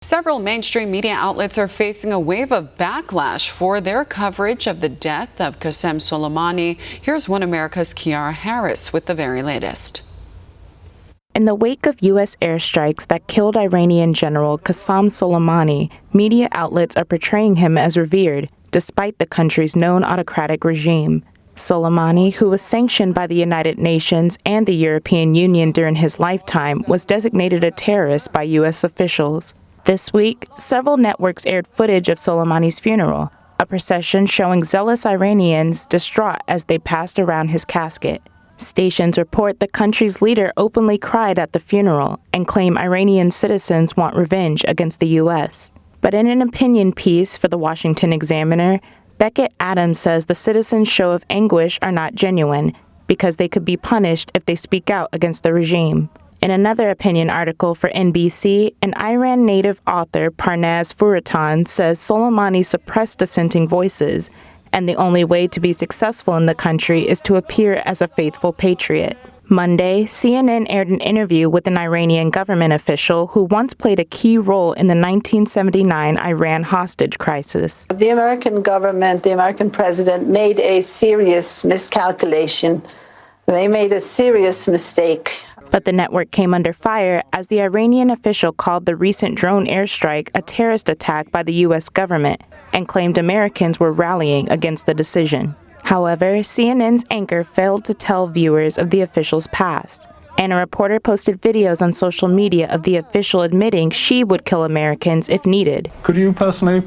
Several mainstream media outlets are facing a wave of backlash for their coverage of the death of Qasem Soleimani. Here's One America's Kyarra Harris with the very latest. In the wake of U.S. airstrikes that killed Iranian General Qasem Soleimani, media outlets are portraying him as revered, despite the country's known autocratic regime. Soleimani, who was sanctioned by the United Nations and the European Union during his lifetime, was designated a terrorist by U.S. officials. This week, several networks aired footage of Soleimani's funeral, a procession showing zealous Iranians distraught as they passed around his casket. Stations report the country's leader openly cried at the funeral and claim Iranian citizens want revenge against the U.S. But in an opinion piece for the Washington Examiner, Beckett Adams says the citizens' show of anguish are not genuine because they could be punished if they speak out against the regime. In another opinion article for NBC, an Iran native author, Parnaz Furatan, says Soleimani suppressed dissenting voices, and the only way to be successful in the country is to appear as a faithful patriot. Monday, CNN aired an interview with an Iranian government official who once played a key role in the 1979 Iran hostage crisis. The American government, the American president, made a serious miscalculation. They made a serious mistake. But the network came under fire as the Iranian official called the recent drone airstrike a terrorist attack by the U.S. government and claimed Americans were rallying against the decision. However, CNN's anchor failed to tell viewers of the official's past, and a reporter posted videos on social media of the official admitting she would kill Americans if needed. Could you personally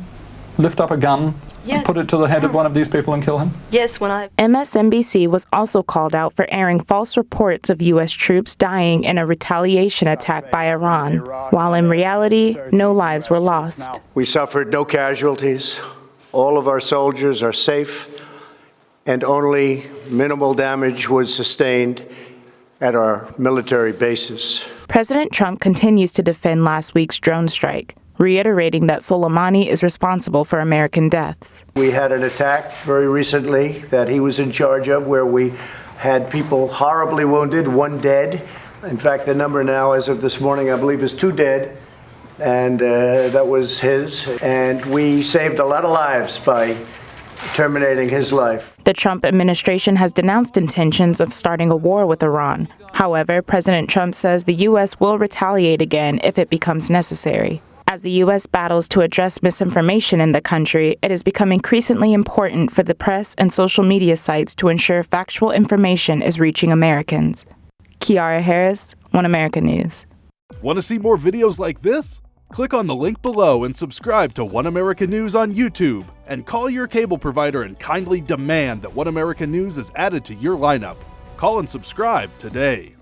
lift up a gun and put it to the head of one of these people and kill him? Yes, MSNBC was also called out for airing false reports of U.S. troops dying in a retaliation attack by Iran, while in reality, no lives were lost. We suffered no casualties. All of our soldiers are safe, and only minimal damage was sustained at our military bases. President Trump continues to defend last week's drone strike, reiterating that Soleimani is responsible for American deaths. We had an attack very recently that he was in charge of where we had people horribly wounded, one dead. In fact, the number now, as of this morning, I believe is 2 dead, and that was his. And we saved a lot of lives by terminating his life. The Trump administration has denounced intentions of starting a war with Iran. However, President Trump says the U.S. will retaliate again if it becomes necessary. As the U.S. battles to address misinformation in the country, it has become increasingly important for the press and social media sites to ensure factual information is reaching Americans. Kyarra Harris, One America News. Want to see more videos like this? Click on the link below and subscribe to One America News on YouTube. And call your cable provider and kindly demand that One America News is added to your lineup. Call and subscribe today.